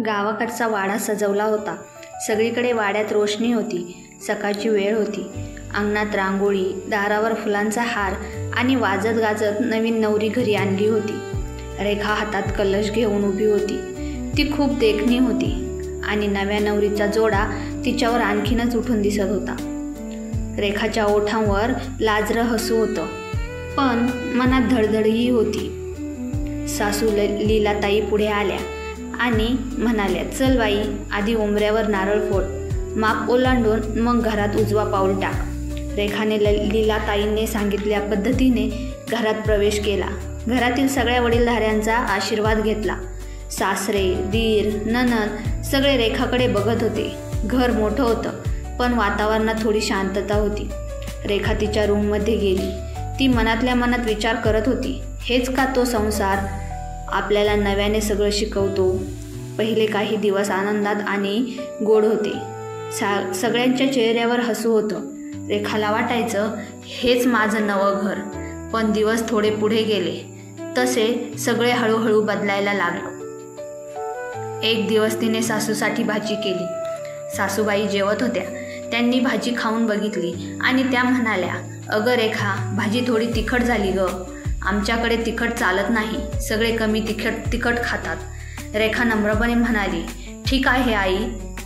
गावाकडचा वाडा सजवला होता. सगळीकडे वाड्यात रोषणी होती. सकाळची वेळ होती. अंगणात रांगोळी, दारावर फुलांचा हार आणि वाजत गाजत नवीन नवरी घरी आणली होती. रेखा हातात कलश घेऊन उभी होती. ती खूप देखणी होती आणि नव्या नवरीचा जोडा तिच्यावर आणखीनच उठून दिसत होता. रेखाच्या ओठांवर लाजरं हसू होतं, पण मनात धडधडही होती. सासू लीलाताई पुढे आल्या आणि म्हणाल्या, "चल बाई, आधी उंबऱ्यावर नारळ फोड, माप ओलांडून मग घरात उजवा पाऊल टाक." रेखाने लीलाताईंनी सांगितल्या पद्धतीने घरात प्रवेश केला. घरातील सगळ्या वडीलधाऱ्यांचा आशीर्वाद घेतला. सासरे, दीर, नणंद सगळे रेखाकडे बघत होते. घर मोठं होतं, पण वातावरणात थोडी शांतता होती. रेखा तिच्या रूममध्ये गेली. ती मनातल्या मनात विचार करत होती, हेच का तो संसार आपल्याला नव्याने सगळं शिकवतो. पहिले काही दिवस आनंदात आणि गोड होते. सगळ्यांच्या चेहऱ्यावर हसू होतं. रेखाला वाटायचं हेच माझं नवं घर. पण दिवस थोडे पुढे गेले तसे सगळे हळूहळू बदलायला लागलं. एक दिवस तिने सासूसाठी भाजी केली. सासूबाई जेवत होत्या. त्यांनी भाजी खाऊन बघितली आणि त्या म्हणाल्या, "अगं रेखा, भाजी थोडी तिखट झाली गं. आमच्याकडे तिखट चालत नाही. सगळे कमी तिखट खातात." रेखा नम्रपणे म्हणाली, "ठीक आहे आई,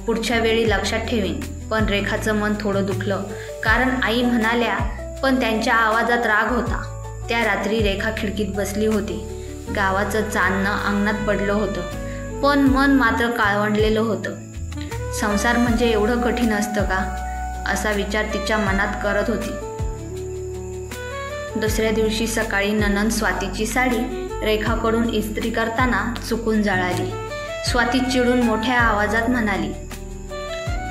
पुढच्या वेळी लक्षात ठेवीन." पण रेखाचं मन थोडं दुखलं, कारण आई म्हणाल्या पण त्यांच्या आवाजात राग होता. त्या रात्री रेखा खिडकीत बसली होती. गावाचं चांदणं अंगणात पडलं होतं, पण मन मात्र काळवंडलेलं होतं. संसार म्हणजे एवढं कठीण असतं का, असा विचार तिच्या मनात करत होती. दुसऱ्या दिवशी सकाळी नणंद स्वातीची साडी रेखाकडून इस्त्री करताना चुकून जळाली. स्वाती चिडून मोठ्या आवाजात म्हणाली,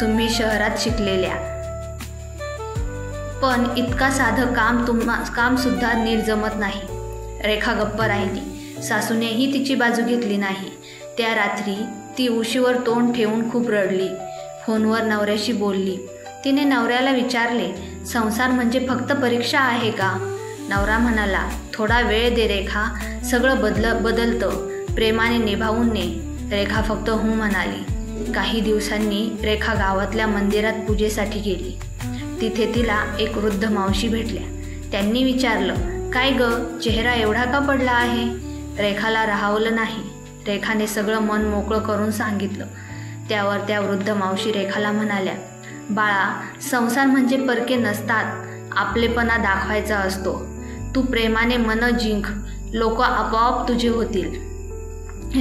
"तुम्ही शहरात शिकलेल्या, पण इतका साधं काम सुद्धा नीट जमत नाही." रेखा गप्प राहिली. सासूनेही तिची बाजू घेतली नाही. त्या रात्री ती उशीवर तोंड ठेवून खूप रडली. फोनवर नवऱ्याशी बोलली. तिने नवऱ्याला विचारले, "संसार म्हणजे फक्त परीक्षा आहे का?" नवरा म्हणाला, "थोडा वेळ दे रेखा, सगळं बदलतं. प्रेमाने निभावून ने." रेखा फक्त हो म्हणाली. काही दिवसांनी रेखा गावातल्या मंदिरात पूजेसाठी गेली. तिथे तिला एक वृद्ध मावशी भेटल्या. त्यांनी विचारलं, "काय ग, चेहरा एवढा का पडला आहे?" रेखाला राहावलं नाही. रेखाने सगळं मन मोकळं करून सांगितलं. त्यावर त्या वृद्ध मावशी रेखाला म्हणाल्या, "बाळा, संसार म्हणजे परके नसतात. आपलेपणा दाखवायचा असतो. तू प्रेमाने मन जिंक, लोक आपोआप तुझे होतील."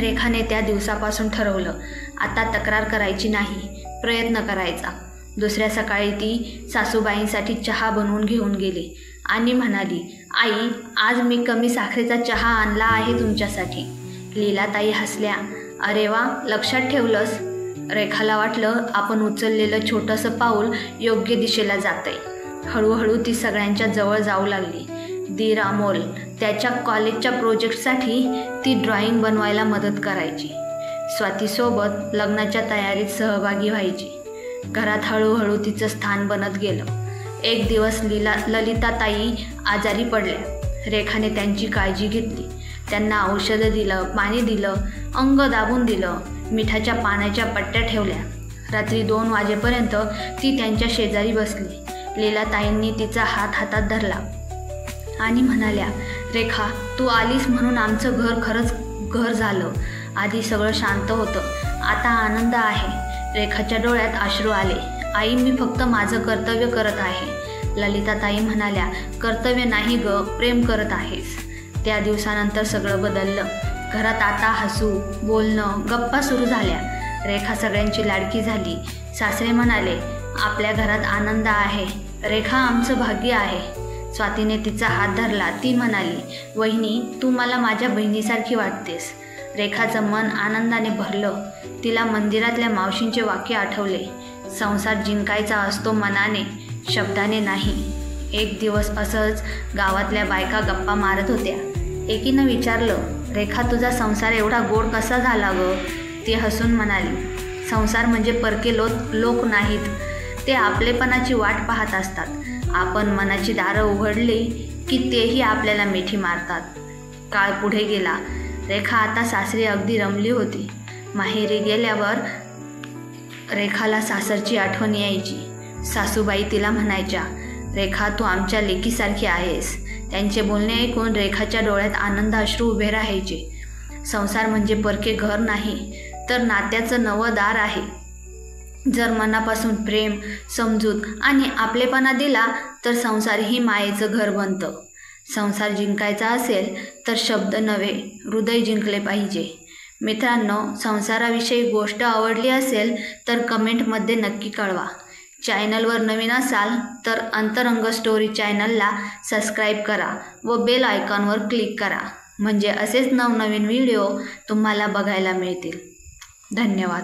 रेखाने त्या दिवसापासून ठरवलं, आता तक्रार करायची नाही, प्रयत्न करायचा. दुसऱ्या सकाळी ती सासूबाईंसाठी चहा बनवून घेऊन गेली आणि म्हणाली, "आई, आज मी कमी साखरेचा चहा आणला आहे तुमच्यासाठी." लीलाताई हसल्या. "अरे वा, लक्षात ठेवलंस." रेखाला वाटलं आपण उचललेलं छोटंसं पाऊल योग्य दिशेला जातंय. हळूहळू ती सगळ्यांच्या जवळ जाऊ लागली. दीर अमोल, त्याच्या कॉलेजच्या प्रोजेक्टसाठी ती ड्रॉइंग बनवायला मदत करायची. स्वातीसोबत लग्नाच्या तयारीत सहभागी व्हायची. घरात हळूहळू तिचं स्थान बनत गेलं. एक दिवस ललिताताई आजारी पडल्या. रेखाने त्यांची काळजी घेतली. त्यांना औषधं दिलं, पाणी दिलं, अंग दाबून दिलं, मिठाच्या पाण्याच्या पट्ट्या ठेवल्या. रात्री 2 वाजेपर्यंत ती त्यांच्या शेजारी बसली. लीलाताईंनी तिचा हात हातात धरला आणि म्हणाल्या, "रेखा, तू आलीस म्हणून आमचं घर खरंच घर झालं. आधी सगळं शांत होतं, आता आनंद आहे." रेखाच्या डोळ्यात अश्रू आले. "आई, मी फक्त माझं कर्तव्य करत आहे." ललिताताई म्हणाल्या, "कर्तव्य नाही ग, प्रेम करत आहेस." त्या दिवसानंतर सगळं बदललं. घरात आता हसू, बोलणं, गप्पा सुरू झाल्या. रेखा सगळ्यांची लाडकी झाली. सासरे म्हणाले, "आपल्या घरात आनंद आहे. रेखा आमचं भाग्य आहे." स्वातीने तिचा हात धरला. ती म्हणाली, "वहिनी, तू मला माझ्या बहिणीसारखी वाटतेस." रेखाचं मन आनंदाने भरलं. तिला मंदिरातल्या मावशींचे वाक्य आठवले, "संसार जिंकायचा असतो मनाने, शब्दाने नाही." एक दिवस असंच गावातल्या बायका गप्पा मारत होत्या. एकीनं विचारलं, "रेखा, तुझा संसार एवढा गोड कसा झाला ग?" ती हसून म्हणाली, "संसार म्हणजे परके लोक नाहीत. ते आपलेपणाची वाट पाहत असतात. आपण मनाची दारं उघडली की तेही आपल्याला मिठी मारतात." काळ पुढे गेला. रेखा आता सासरी अगदी रमली होती. माहेरी गेल्यावर रेखाला सासरची आठवण यायची. सासूबाई तिला म्हणायच्या, रेखा तू आमच्या लेकीसारखी आहेस. त्यांचे बोलणे ऐकून रेखाच्या डोळ्यात आनंद अश्रू उभे राहायचे. संसार म्हणजे परके घर नाही, तर नात्याचं नवं दार आहे. जर मनापासून प्रेम, समजूत आणि आपलेपणा दिला तर संसारही मायेचं घर बनतं. संसार जिंकायचा असेल तर शब्द नव्हे, हृदय जिंकले पाहिजे. मित्रांनो, संसाराविषयी गोष्ट आवडली असेल तर कमेंटमध्ये नक्की कळवा. चॅनलवर नवीन असाल तर अंतरंग स्टोरी चॅनलला सबस्क्राईब करा व बेल आयकॉनवर क्लिक करा, म्हणजे असेच नवनवीन व्हिडिओ तुम्हाला बघायला मिळतील. धन्यवाद.